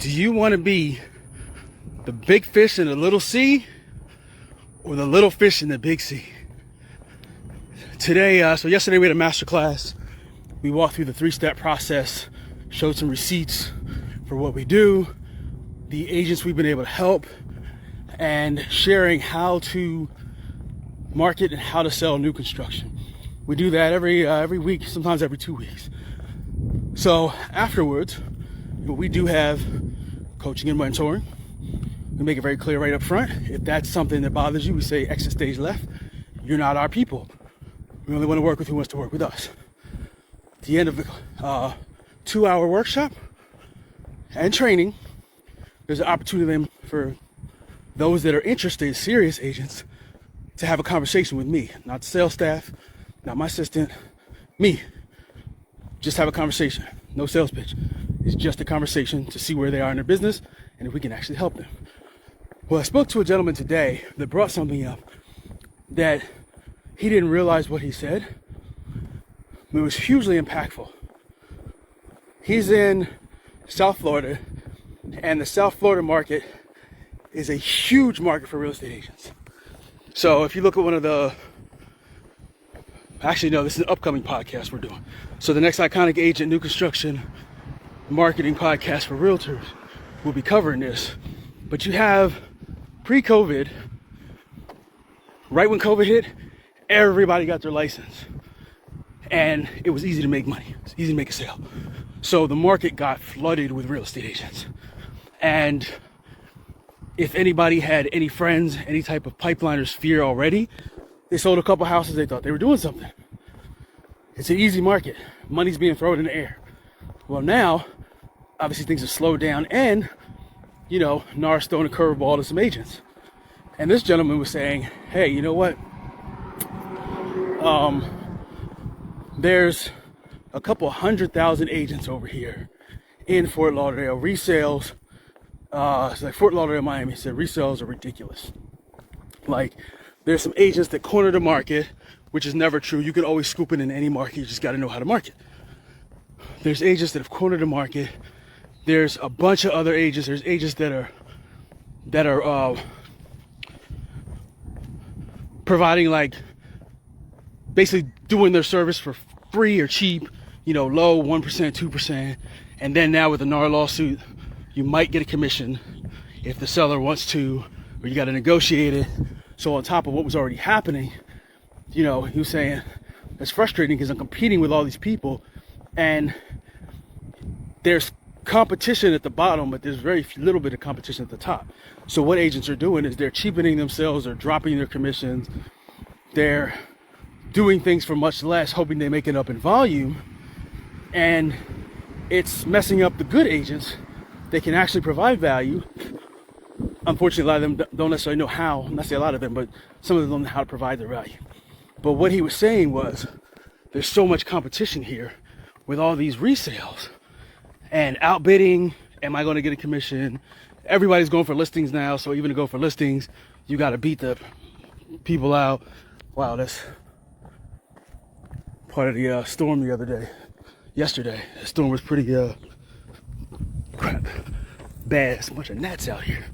Do you want to be the big fish in the little sea or the little fish in the big sea? Today, so yesterday we had a master class. We walked through the 3-step process, showed some receipts for what we do, the agents we've been able to help, and sharing how to market and how to sell new construction. We do that every week, sometimes every 2 weeks. So afterwards, we do have coaching and mentoring. We make it very clear right up front. If that's something that bothers you, we say exit stage left. You're not our people. We only want to work with who wants to work with us. At the end of the 2-hour workshop and training, there's an opportunity for those that are interested, serious agents, to have a conversation with me, not the sales staff, not my assistant, me. Just have a conversation. No sales pitch. It's just a conversation to see where they are in their business and if we can actually help them. Well, I spoke to a gentleman today that brought something up that he didn't realize what he said, but it was hugely impactful. He's in South Florida, and the South Florida market is a huge market for real estate agents. So if you look at one of the, actually no, this is an upcoming podcast we're doing. So the next Iconic Agent New Construction Marketing podcast for realtors will be covering this. But you have pre-COVID, right when COVID hit, everybody got their license. And it was easy to make money. It's easy to make a sale. So the market got flooded with real estate agents. And if anybody had any friends, any type of pipeline or sphere already, they sold a couple houses, they thought they were doing something. It's an easy market. Money's being thrown in the air. Well, now, obviously things have slowed down and, NAR's throwing a curveball to some agents. And this gentleman was saying, hey, you know what? There's a couple 100,000 agents over here in Fort Lauderdale. Resales, it's like Fort Lauderdale, Miami. He said resales are ridiculous. Like, there's some agents that corner the market, which is never true. You can always scoop it in any market. You just got to know how to market. There's agents that have cornered the market. There's a bunch of other agents. There's agents that are providing, like, basically doing their service for free or cheap, low 1%, 2%. And then now with the NAR lawsuit, you might get a commission if the seller wants to, or you got to negotiate it. So on top of what was already happening, he was saying it's frustrating because I'm competing with all these people and there's competition at the bottom, but there's very little bit of competition at the top. So what agents are doing is they're cheapening themselves, they're dropping their commissions, they're doing things for much less, hoping they make it up in volume, and it's messing up the good agents. They can actually provide value. Unfortunately, a lot of them don't necessarily know how. Not say a lot of them, but some of them don't know how to provide their value. But what he was saying was, there's so much competition here with all these resales and outbidding. Am I going to get a commission? Everybody's going for listings now, so even to go for listings, you got to beat the people out. Wow, that's part of the storm the other day. Yesterday, the storm was pretty bad. There's a bunch of gnats out here.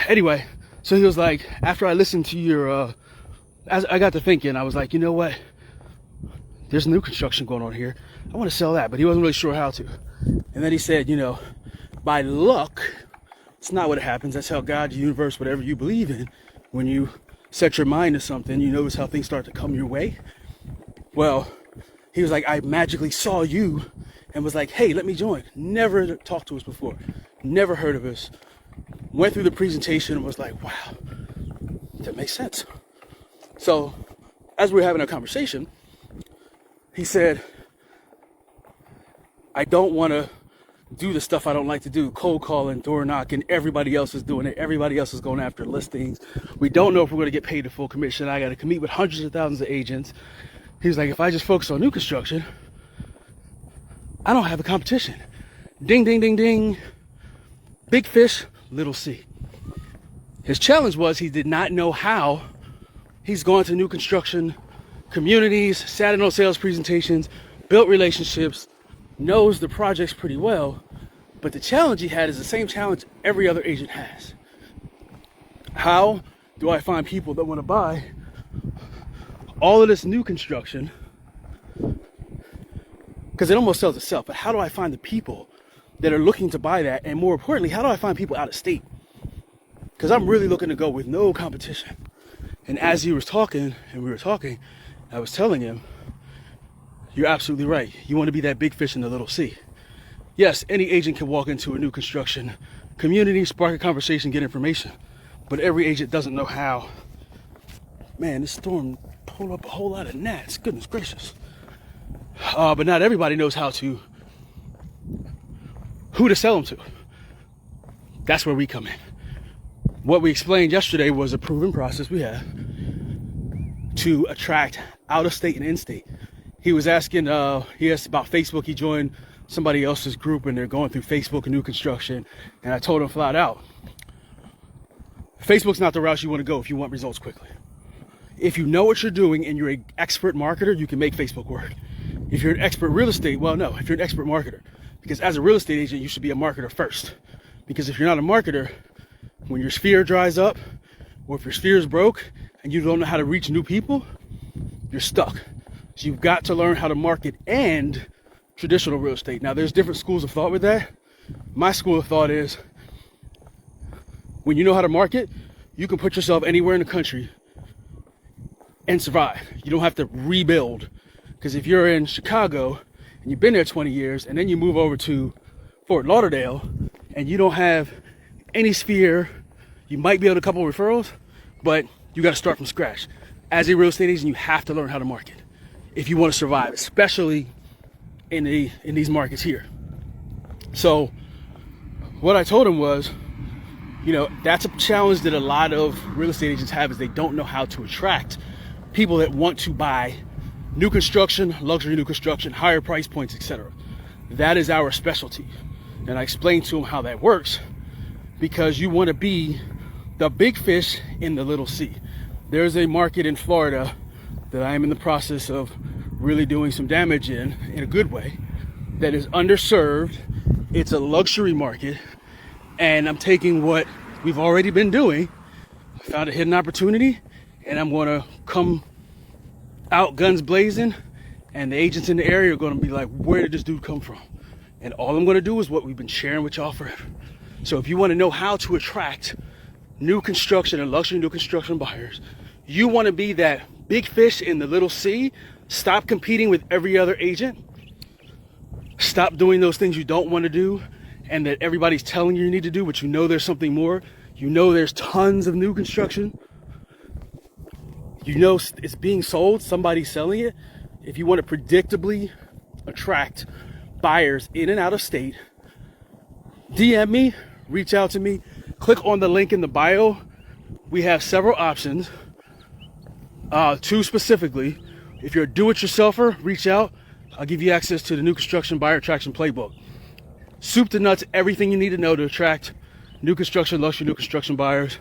Anyway, so he was like, after I listened to your, as I got to thinking, I was like, you know what? There's new construction going on here. I want to sell that, but he wasn't really sure how to. And then he said, by luck, it's not what happens. That's how God, the universe, whatever you believe in, when you set your mind to something, you notice how things start to come your way. Well, he was like, I magically saw you and was like, hey, let me join. Never talked to us before. Never heard of us. Went through the presentation and was like, wow, that makes sense. So as we were having a conversation, he said, I don't want to do the stuff I don't like to do, cold calling, door knocking. Everybody else is doing it. Everybody else is going after listings. We don't know if we're going to get paid the full commission. I got to compete with hundreds of thousands of agents. He was like, if I just focus on new construction, I don't have a competition. Ding, ding, ding, ding. Big fish, little sea. His challenge was he did not know how. He's gone to new construction communities, sat in on sales presentations, built relationships, knows the projects pretty well, But the challenge he had is the same challenge every other agent has. How do I find people that want to buy all of this new construction? Because it almost sells itself, but how do I find the people that are looking to buy that? And more importantly, how do I find people out of state? Because I'm really looking to go with no competition. And as he was talking, and we were talking, I was telling him, you're absolutely right. You want to be that big fish in the little sea. Yes, any agent can walk into a new construction community, spark a conversation, get information. But every agent doesn't know how. Man, this storm pulled up a whole lot of gnats. Goodness gracious. But not everybody knows who to sell them to. That's where we come in. What we explained yesterday was a proven process we have to attract out of state and in state. He was asking, he asked about Facebook. He joined somebody else's group and they're going through Facebook and new construction. And I told him flat out, Facebook's not the route you want to go if you want results quickly. If you know what you're doing and you're an expert marketer, you can make Facebook work. If you're an expert real estate, well, no, if you're an expert marketer, because as a real estate agent, you should be a marketer first. Because if you're not a marketer, when your sphere dries up, or if your sphere is broke and you don't know how to reach new people, you're stuck. So you've got to learn how to market and traditional real estate. Now, there's different schools of thought with that. My school of thought is, when you know how to market, you can put yourself anywhere in the country and survive. You don't have to rebuild. Because if you're in Chicago and you've been there 20 years and then you move over to Fort Lauderdale and you don't have any sphere, you might be able to couple referrals, but you got to start from scratch. As a real estate agent, you have to learn how to market if you want to survive, especially in these markets here. So what I told him was, you know, that's a challenge that a lot of real estate agents have, is they don't know how to attract people that want to buy new construction, luxury new construction, higher price points, etc. That is our specialty. And I explained to him how that works, because you want to be the big fish in the little sea. There's a market in Florida that I am in the process of really doing some damage in a good way, that is underserved. It's a luxury market. And I'm taking what we've already been doing, found a hidden opportunity, and I'm going to come out guns blazing, and the agents in the area are going to be like, where did this dude come from? And all I'm going to do is what we've been sharing with y'all forever. So if you want to know how to attract new construction and luxury new construction buyers, you want to be that big fish in the little sea. Stop competing with every other agent. Stop doing those things you don't want to do and that everybody's telling you need to do, but you know there's something more. You know there's tons of new construction. You know it's being sold, somebody's selling it. If you want to predictably attract buyers in and out of state, DM me, reach out to me, click on the link in the bio. We have several options, two specifically. If you're a do-it-yourselfer, reach out. I'll give you access to the new construction buyer attraction playbook. Soup to nuts, everything you need to know to attract new construction, luxury new construction buyers.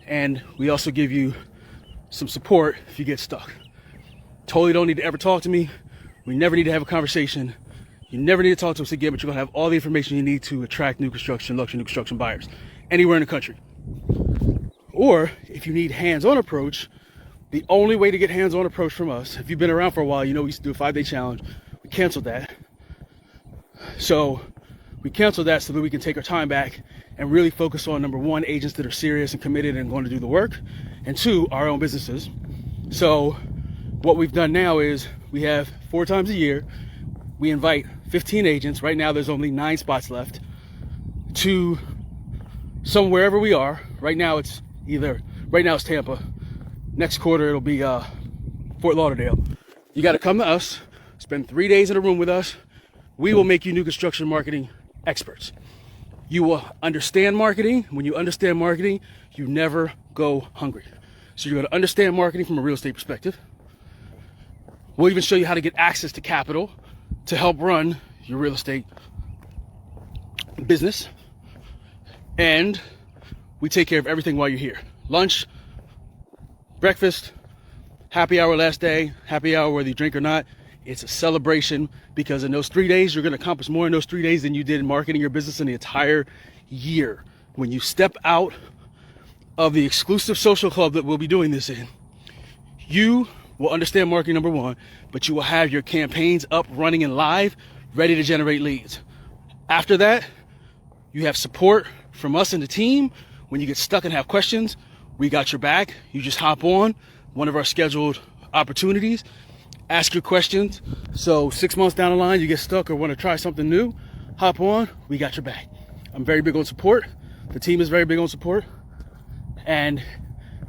And we also give you some support if you get stuck. Totally don't need to ever talk to me. We never need to have a conversation. You never need to talk to us again, but you're gonna have all the information you need to attract new construction, luxury new construction buyers anywhere in the country. Or if you need hands-on approach, the only way to get hands-on approach from us, if you've been around for a while, you know we used to do a 5-day challenge. We canceled that. So we canceled that so that we can take our time back and really focus on, number one, agents that are serious and committed and going to do the work, and two, our own businesses. So what we've done now is we have 4 times a year, we invite 15 agents. Right now there's only 9 spots left to wherever we are. Right now it's Tampa. Next quarter it'll be Fort Lauderdale. You got to come to us, spend 3 days in a room with us. We will make you new construction marketing experts. You will understand marketing. When you understand marketing, you never go hungry. So you're going to understand marketing from a real estate perspective. We'll even show you how to get access to capital to help run your real estate business. And we take care of everything while you're here. Lunch, breakfast, happy hour last day, happy hour whether you drink or not, It's a celebration because in those 3 days, you're going to accomplish more in those 3 days than you did in marketing your business in the entire year. When you step out of the exclusive social club that we'll be doing this in, you will understand marketing, number one, but you will have your campaigns up, running, and live, ready to generate leads. After that, you have support from us and the team. When you get stuck and have questions, we got your back. You just hop on one of our scheduled opportunities, ask your questions. So 6 months down the line, you get stuck or want to try something new, hop on, we got your back. I'm very big on support. The team is very big on support. And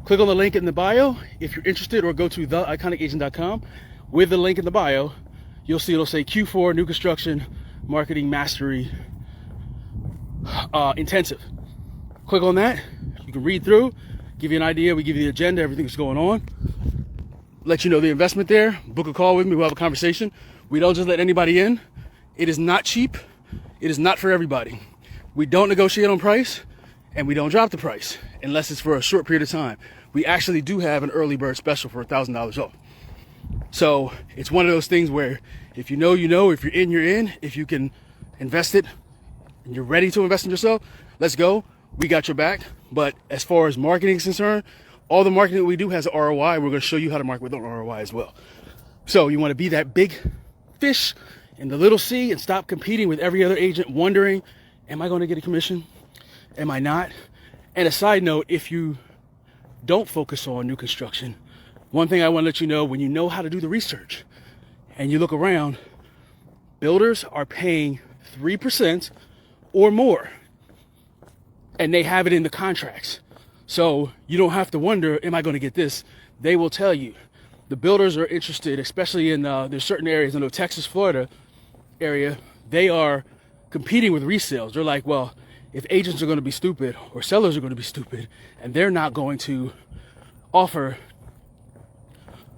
click on the link in the bio if you're interested, or go to theIconicAgent.com. With the link in the bio, you'll see it'll say Q4 New Construction Marketing Mastery Intensive. Click on that. You can read through, give you an idea. We give you the agenda, everything that's going on. Let you know the investment there. Book a call with me. We'll have a conversation. We don't just let anybody in. It is not cheap. It is not for everybody. We don't negotiate on price, and we don't drop the price unless it's for a short period of time. We actually do have an early bird special for $1,000 off. So it's one of those things where if you know, you know. If you're in, you're in. If you can invest it and you're ready to invest in yourself, let's go. We got your back. But as far as marketing is concerned, all the marketing that we do has an ROI. We're going to show you how to market with an ROI as well. So you want to be that big fish in the little sea and stop competing with every other agent, wondering, am I going to get a commission? Am I not? And a side note, if you don't focus on new construction, one thing I want to let you know, when you know how to do the research and you look around, builders are paying 3% or more, and they have it in the contracts. So you don't have to wonder, am I going to get this? They will tell you. The builders are interested, especially in there's certain areas in the Texas, Florida area, they are competing with resales. They're like, well, if agents are going to be stupid or sellers are going to be stupid and they're not going to offer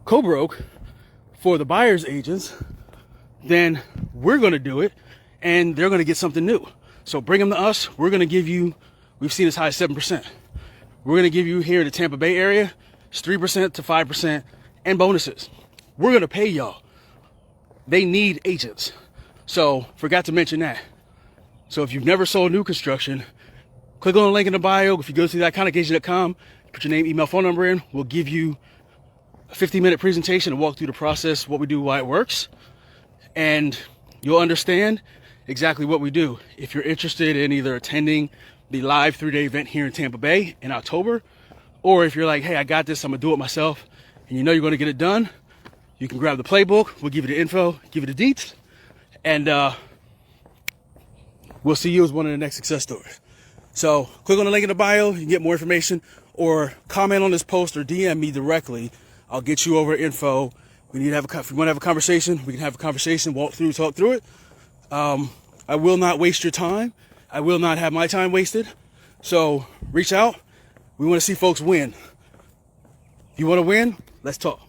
co-broke for the buyer's agents, then we're going to do it and they're going to get something new. So bring them to us. We're going to give you, we've seen as high as 7%. We're going to give you here in the Tampa Bay area, it's 3% to 5% and bonuses. We're going to pay y'all. They need agents. So forgot to mention that. So if you've never sold new construction, click on the link in the bio. If you go to theIconicAgent.com, put your name, email, phone number in, we'll give you a 15-minute presentation and walk through the process, what we do, why it works. And you'll understand exactly what we do. If you're interested in either attending the live 3-day event here in Tampa Bay in October, or if you're like, hey, I got this, I'm gonna do it myself, and you know you're gonna get it done, you can grab the playbook, we'll give you the info, give you the deets, and we'll see you as one of the next success stories. So click on the link in the bio, you can get more information, or comment on this post or DM me directly. I'll get you over info. We need to have if you want to have a conversation, we can have a conversation, talk through it. I will not waste your time. I will not have my time wasted. So reach out. We want to see folks win. If you want to win, let's talk.